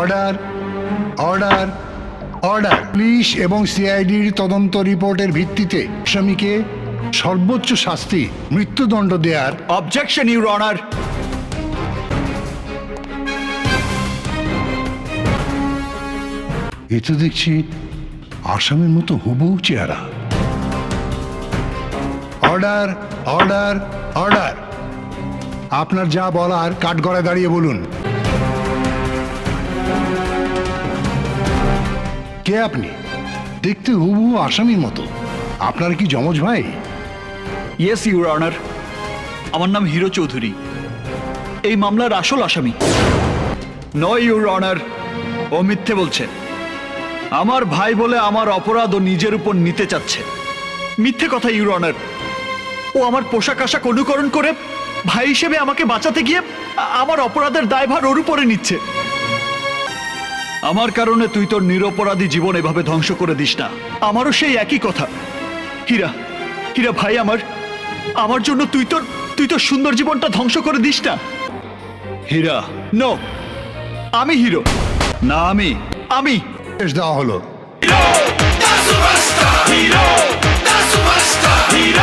Order order order. Police এবং সিআইডির তদন্ত রিপোর্টের ভিত্তিতে আসামিকে সর্বোচ্চ শাস্তি মৃত্যুদণ্ড দেওয়ার। Objection your honour. এ তো দেখছি আসামির মতো হুবহু চেহারা। Order order order. আপনার যা বলার কাঠগড়ায় দাঁড়িয়ে বলুন। কে আপনি? দেখতে হুবহু আসামির মতো। আপনার কি যমজ ভাই? ইয়েস ইউর অনার, আমার নাম হিরো চৌধুরী, এই মামলার আসল আসামি। নয় ইউর অনার, ও মিথ্যে বলছে। আমার ভাই বলে আমার অপরাধ ও নিজের উপর নিতে চাচ্ছে। মিথ্যে কথা ইউর অনার। ও আমার পোশাক আশাক অনুকরণ করে ভাই হিসেবে আমাকে বাঁচাতে গিয়ে আমার অপরাধের দায়ভার ওর উপরে নিচ্ছে। আমার কারণে তুই তোর নিরপরাধী জীবন এভাবে ধ্বংস করে দিস না। আমারও সেই একই কথা। হীরা, হীরা ভাই, আমার জন্য তুই তোর সুন্দর জীবনটা ধ্বংস করে দিস না। হীরা, নো, আমি হিরো না। আমি দেওয়া হলো। Hero, that's a Rasta. Hero, that's a Rasta. Hero.